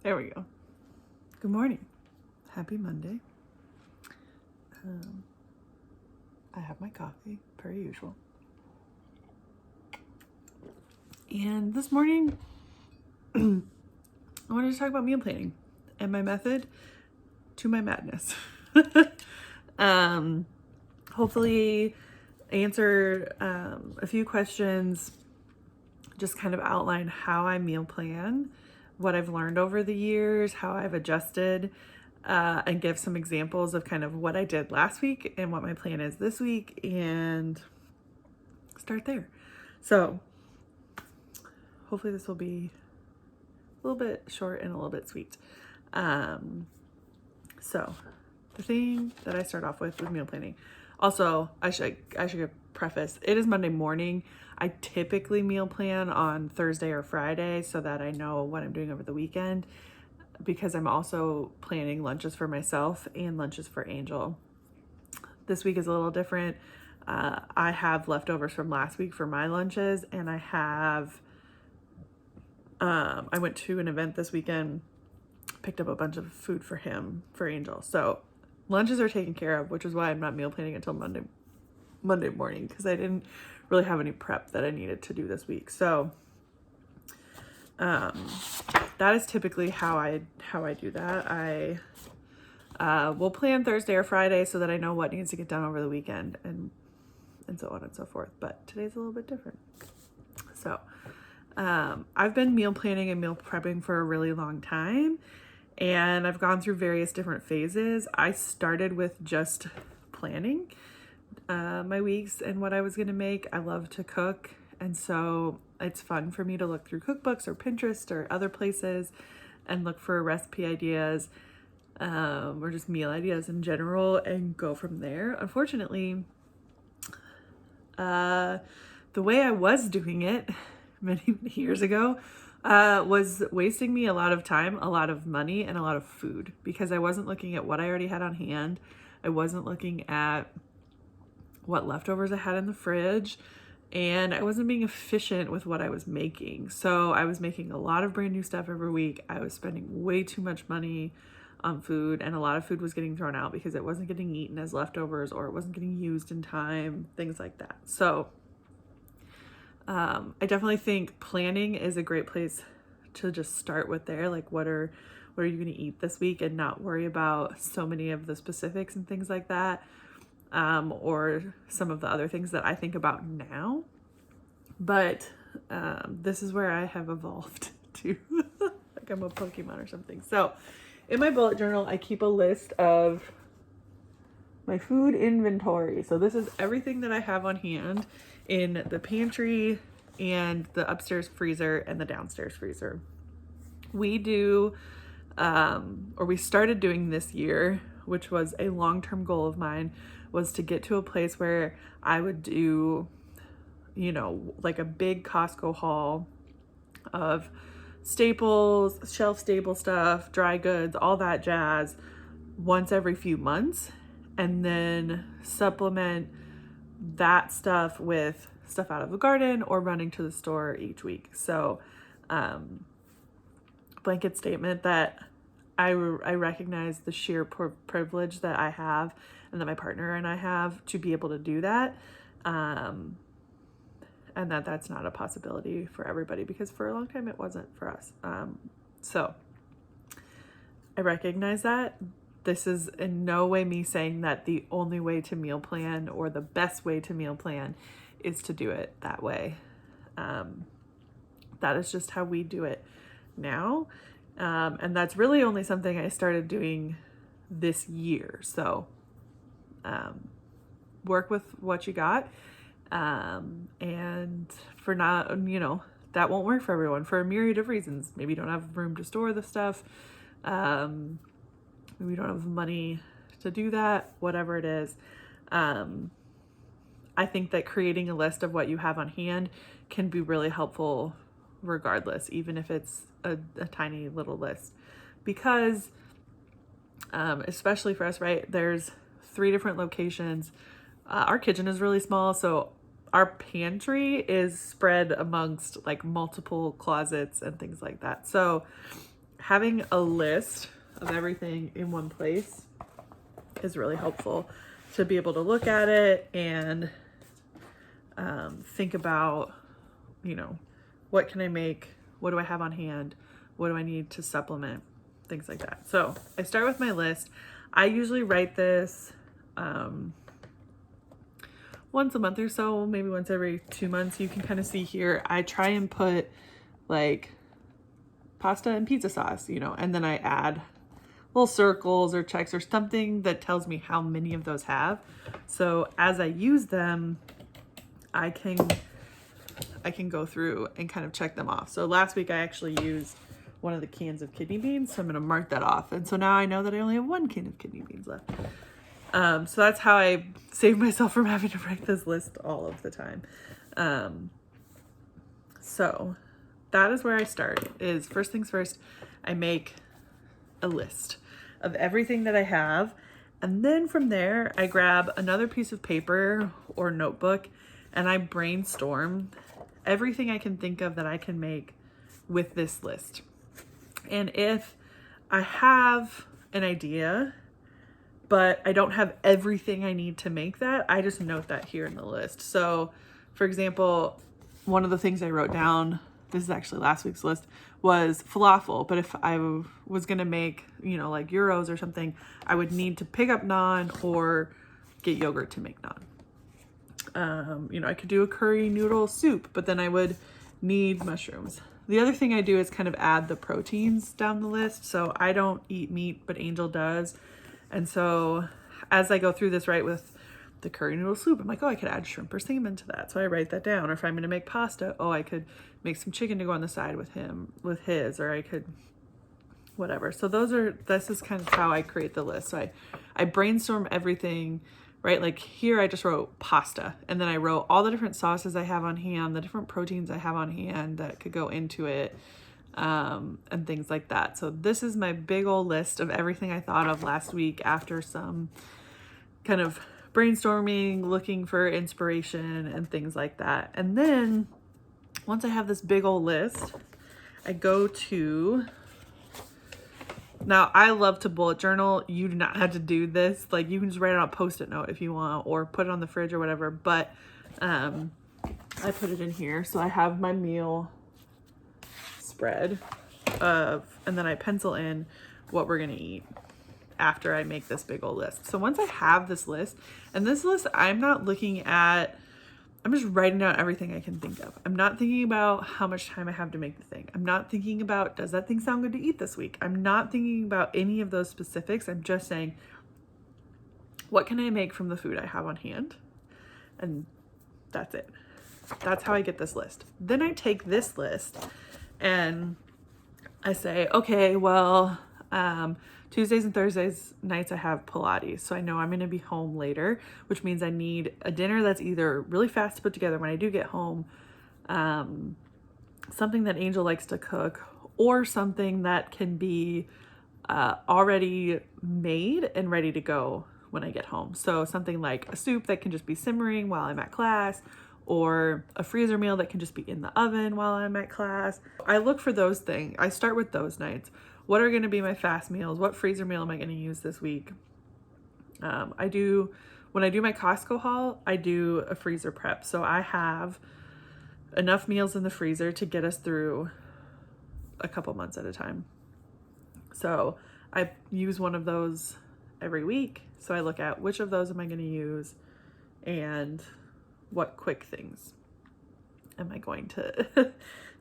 There we go. Good morning. Happy Monday. I have my coffee, per usual. And this morning, I wanted to talk about meal planning and my method to my madness. Hopefully answer a few questions, just kind of outline how I meal plan, what I've learned over the years, how I've adjusted, and give some examples of kind of what I did last week and what my plan is this week, and start there. So hopefully this will be a little bit short and a little bit sweet. So the thing that I start off with meal planning. Also, I should preface, it is Monday morning. I typically meal plan on Thursday or Friday so that I know what I'm doing over the weekend, because I'm also planning lunches for myself and lunches for Angel. This week is a little different. I have leftovers from last week for my lunches, and I went to an event this weekend, picked up a bunch of food for him, for Angel. So lunches are taken care of, which is why I'm not meal planning until Monday morning, because I didn't really have any prep that I needed to do this week. So that is typically how I do that. I will plan Thursday or Friday so that I know what needs to get done over the weekend, and so on and so forth. But today's a little bit different. So I've been meal planning and meal prepping for a really long time, and I've gone through various different phases. I started with just planning my weeks and what I was going to make. I love to cook, and so it's fun for me to look through cookbooks or Pinterest or other places and look for recipe ideas, or just meal ideas in general, and go from there. Unfortunately, the way I was doing it many years ago was wasting me a lot of time, a lot of money, and a lot of food, because I wasn't looking at what I already had on hand. I wasn't looking at what leftovers I had in the fridge, and I wasn't being efficient with what I was making. So I was making a lot of brand new stuff every week. I was spending way too much money on food, and a lot of food was getting thrown out because it wasn't getting eaten as leftovers, or it wasn't getting used in time, things like that. So I definitely think planning is a great place to just start with there. Like, what are you going to eat this week, and not worry about so many of the specifics and things like that, or some of the other things that I think about now. But this is where I have evolved to like I'm a Pokemon or something. So in my bullet journal, I keep a list of my food inventory. So this is everything that I have on hand in the pantry and the upstairs freezer and the downstairs freezer. We do, or we started doing this year, which was a long-term goal of mine, was to get to a place where I would do, like a big Costco haul of staples, shelf stable stuff, dry goods, all that jazz, once every few months, and then supplement that stuff with stuff out of the garden or running to the store each week. So blanket statement that I recognize the sheer privilege that I have, and that my partner and I have, to be able to do that, and that's not a possibility for everybody, because for a long time it wasn't for us. So I recognize that. This is in no way me saying that the only way to meal plan or the best way to meal plan is to do it that way. That is just how we do it now. And that's really only something I started doing this year. So work with what you got. And for not, that won't work for everyone for a myriad of reasons. Maybe you don't have room to store the stuff. Maybe you don't have money to do that, whatever it is. I think that creating a list of what you have on hand can be really helpful regardless, even if it's a tiny little list, because especially for us, right, there's 3 different locations. Our kitchen is really small, so our pantry is spread amongst like multiple closets and things like that. So having a list of everything in one place is really helpful to be able to look at it and think about, you know, what can I make? What do I have on hand? What do I need to supplement? Things like that. So I start with my list. I usually write this once a month or so, maybe once every 2 months. You can kind of see here, I try and put like pasta and pizza sauce, you know, and then I add little circles or checks or something that tells me how many of those have. So as I use them, I can go through and kind of check them off. So last week I actually used one of the cans of kidney beans, so I'm going to mark that off. And so now I know that I only have 1 can of kidney beans left. So that's how I save myself from having to write this list all of the time. So that is where I start, is first things first, I make a list of everything that I have. And then from there, I grab another piece of paper or notebook and I brainstorm everything I can think of that I can make with this list. And if I have an idea, but I don't have everything I need to make that, I just note that here in the list. So for example, one of the things I wrote down, this is actually last week's list, was falafel. But if I was going to make, you know, like gyros or something, I would need to pick up naan or get yogurt to make naan. You know, I could do a curry noodle soup, but then I would need mushrooms. The other thing I do is kind of add the proteins down the list. So I don't eat meat, but Angel does. And so as I go through this, right, with the curry noodle soup, I'm like, oh, I could add shrimp or salmon to that. So I write that down. Or if I'm going to make pasta, oh, I could make some chicken to go on the side with his, or I could, whatever. So this is kind of how I create the list. So I brainstorm everything, right? Like here I just wrote pasta, and then I wrote all the different sauces I have on hand, the different proteins I have on hand that could go into it, and things like that. So this is my big old list of everything I thought of last week after some kind of brainstorming, looking for inspiration and things like that. And then once I have this big old list, I go to, now I love to bullet journal. You do not have to do this. Like you can just write it on a Post-it note if you want, or put it on the fridge or whatever. But I put it in here. So I have my meal spread and then I pencil in what we're going to eat after I make this big old list. So once I have this list, and this list, I'm not looking at, I'm just writing down everything I can think of. I'm not thinking about how much time I have to make the thing. I'm not thinking about, does that thing sound good to eat this week? I'm not thinking about any of those specifics. I'm just saying, what can I make from the food I have on hand? And that's it. That's how I get this list. Then I take this list and I say, okay, well, Tuesdays and Thursdays nights I have Pilates. So I know I'm going to be home later, which means I need a dinner that's either really fast to put together when I do get home, something that Angel likes to cook, or something that can be already made and ready to go when I get home. So something like a soup that can just be simmering while I'm at class, or a freezer meal that can just be in the oven while I'm at class. I look for those things. I start with those nights. What are going to be my fast meals? What freezer meal am I going to use this week? When I do my Costco haul, I do a freezer prep. So I have enough meals in the freezer to get us through a couple months at a time. So I use one of those every week. So I look at which of those am I going to use and what quick things am I going to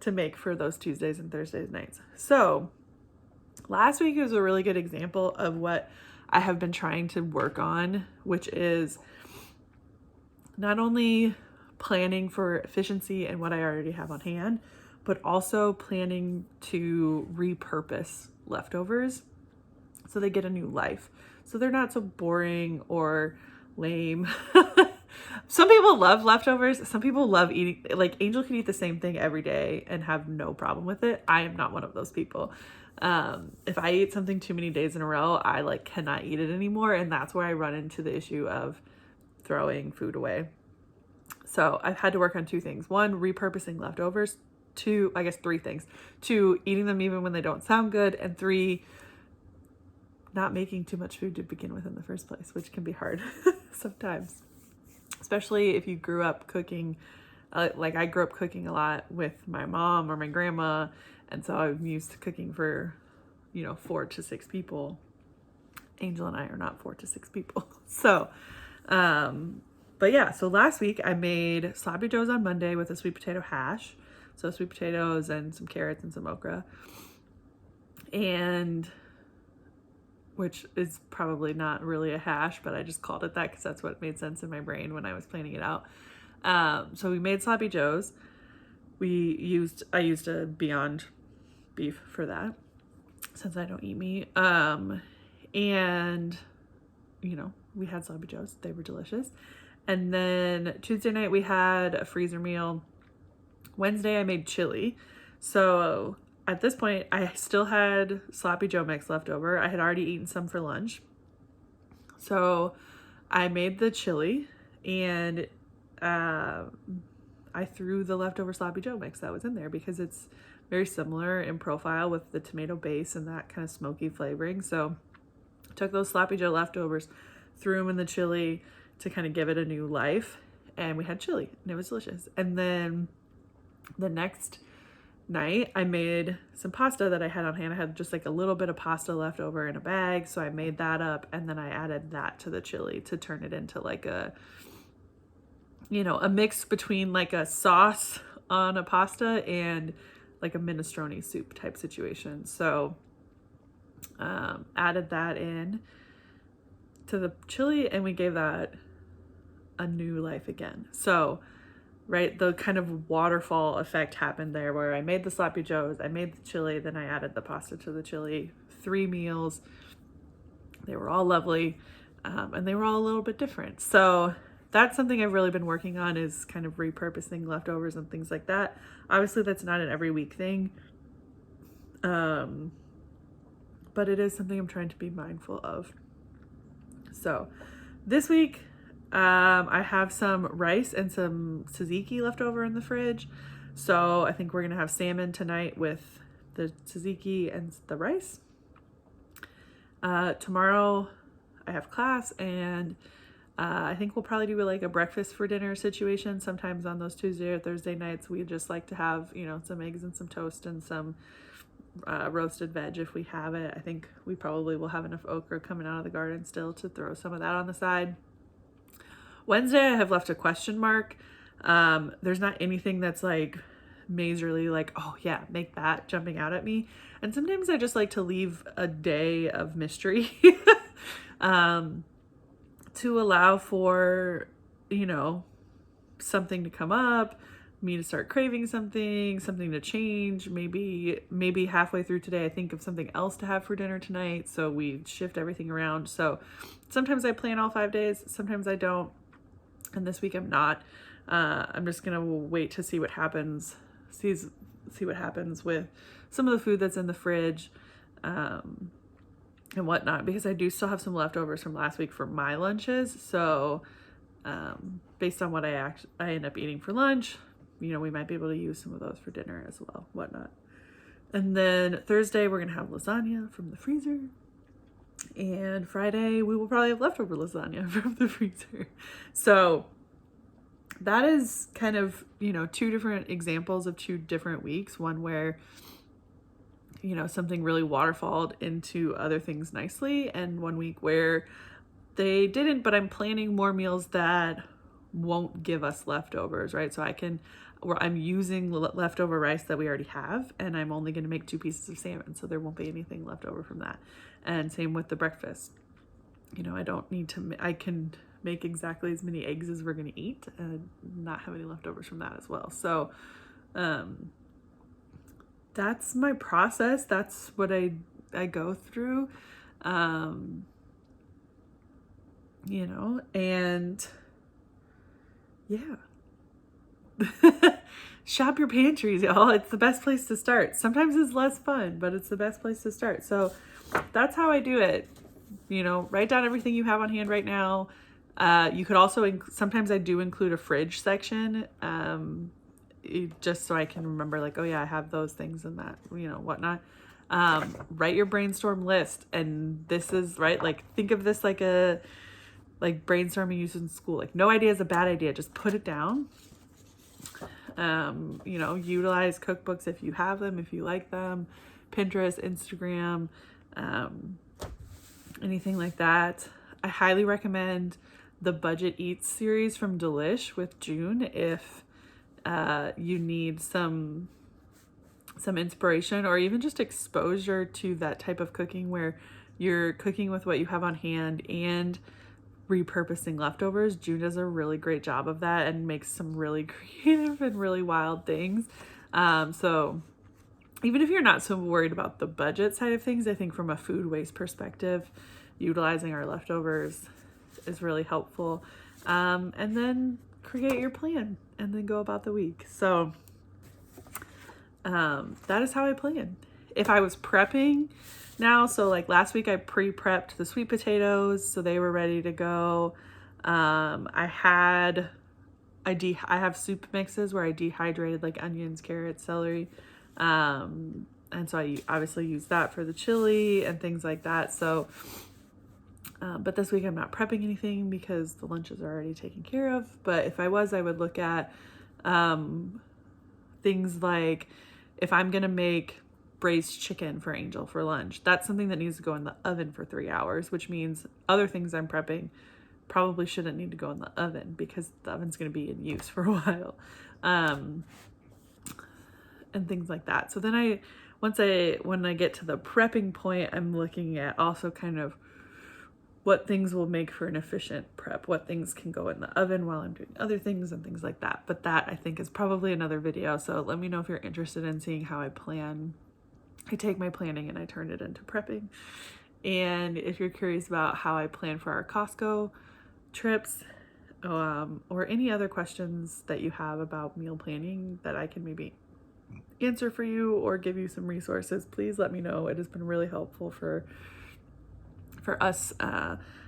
to make for those Tuesdays and Thursdays nights. So last week was a really good example of what I have been trying to work on, which is not only planning for efficiency and what I already have on hand, but also planning to repurpose leftovers so they get a new life. So they're not so boring or lame. Some people love leftovers. Some people love eating, like Angel can eat the same thing every day and have no problem with it. I am not one of those people. If I eat something too many days in a row, I like cannot eat it anymore. And that's where I run into the issue of throwing food away. So I've had to work on two things. One, repurposing leftovers 2, I guess 3 things. 2, eating them even when they don't sound good, and 3, not making too much food to begin with in the first place, which can be hard sometimes, especially if you grew up cooking. Like I grew up cooking a lot with my mom or my grandma, and so I'm used to cooking for, 4 to 6 people. Angel and I are not 4 to 6 people. So, but yeah, so last week I made sloppy joes on Monday with a sweet potato hash. So sweet potatoes and some carrots and some okra. And which is probably not really a hash, but I just called it that because that's what made sense in my brain when I was planning it out. So we made sloppy joes. I used a Beyond beef for that since I don't eat meat. And we had sloppy joes. They were delicious. And then Tuesday night we had a freezer meal. Wednesday I made chili. So at this point I still had sloppy joe mix left over. I had already eaten some for lunch. So I made the chili, and I threw the leftover sloppy joe mix that was in there because it's very similar in profile with the tomato base and that kind of smoky flavoring. So I took those sloppy joe leftovers, threw them in the chili to kind of give it a new life, and we had chili and it was delicious. And then the next night I made some pasta that I had on hand. I had just like a little bit of pasta left over in a bag, so I made that up, and then I added that to the chili to turn it into like a mix between like a sauce on a pasta and like a minestrone soup type situation. So added that in to the chili, and we gave that a new life again. So right, the kind of waterfall effect happened there where I made the sloppy joes, I made the chili, then I added the pasta to the chili. 3 meals. They were all lovely, and they were all a little bit different. So that's something I've really been working on, is kind of repurposing leftovers and things like that. Obviously that's not an every week thing, but it is something I'm trying to be mindful of. So this week I have some rice and some tzatziki left over in the fridge. So I think we're going to have salmon tonight with the tzatziki and the rice. Tomorrow I have class, and I think we'll probably do like a breakfast for dinner situation. Sometimes on those Tuesday or Thursday nights, we just like to have, some eggs and some toast and some roasted veg if we have it. I think we probably will have enough okra coming out of the garden still to throw some of that on the side. Wednesday, I have left a question mark. There's not anything that's like majorly like, oh yeah, make that jumping out at me. And sometimes I just like to leave a day of mystery to allow for, something to come up, me to start craving something to change. Maybe halfway through today, I think of something else to have for dinner tonight. So we shift everything around. So sometimes I plan all 5 days, sometimes I don't. And this week I'm not. I'm just gonna wait to see what happens. See what happens with some of the food that's in the fridge, and whatnot, because I do still have some leftovers from last week for my lunches. So based on what I end up eating for lunch, we might be able to use some of those for dinner as well, whatnot. And then Thursday we're gonna have lasagna from the freezer. And Friday we will probably have leftover lasagna from the freezer. So that is kind of, 2 different examples of 2 different weeks. One where, something really waterfalled into other things nicely, and one week where they didn't, but I'm planning more meals that won't give us leftovers, right? So I'm using leftover rice that we already have, and I'm only going to make 2 pieces of salmon, so there won't be anything left over from that. And same with the breakfast. I don't need to, I can make exactly as many eggs as we're going to eat and not have any leftovers from that as well. So that's my process. That's what I go through, and yeah. Shop your pantries, y'all. It's the best place to start. Sometimes it's less fun, but it's the best place to start. So that's how I do it. Write down everything you have on hand right now. You could also, sometimes I do include a fridge section. just so I can remember, like, oh yeah, I have those things and that, whatnot. Write your brainstorm list. And this is, right, like, think of this like brainstorming used in school. Like, no idea is a bad idea. Just put it down. Utilize cookbooks if you have them, if you like them, Pinterest, Instagram, anything like that. I highly recommend the Budget Eats series from Delish with June if you need some inspiration or even just exposure to that type of cooking where you're cooking with what you have on hand and repurposing leftovers. June does a really great job of that and makes some really creative and really wild things. So even if you're not so worried about the budget side of things, I think from a food waste perspective, utilizing our leftovers is really helpful. And then create your plan and then go about the week. So that is how I plan. If I was prepping now, so like last week I pre-prepped the sweet potatoes so they were ready to go. I have soup mixes where I dehydrated like onions, carrots, celery. And so I obviously use that for the chili and things like that. So, but this week I'm not prepping anything because the lunches are already taken care of. But if I was, I would look at, things like if I'm going to make braised chicken for Angel for lunch, that's something that needs to go in the oven for 3 hours, which means other things I'm prepping probably shouldn't need to go in the oven because the oven's going to be in use for a while. And things like that. So then when I get to the prepping point, I'm looking at also kind of what things will make for an efficient prep, what things can go in the oven while I'm doing other things and things like that. But that I think is probably another video. So let me know if you're interested in seeing how I plan. I take my planning and I turn it into prepping. And if you're curious about how I plan for our Costco trips, or any other questions that you have about meal planning that I can maybe answer for you or give you some resources, please let me know. It has been really helpful for us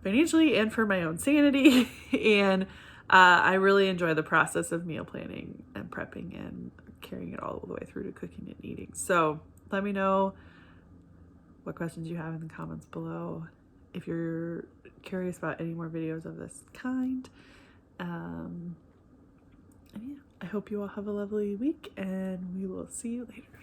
financially and for my own sanity. And I really enjoy the process of meal planning and prepping and carrying it all the way through to cooking and eating. So let me know what questions you have in the comments below. If you're curious about any more videos of this kind. And yeah, I hope you all have a lovely week and we will see you later.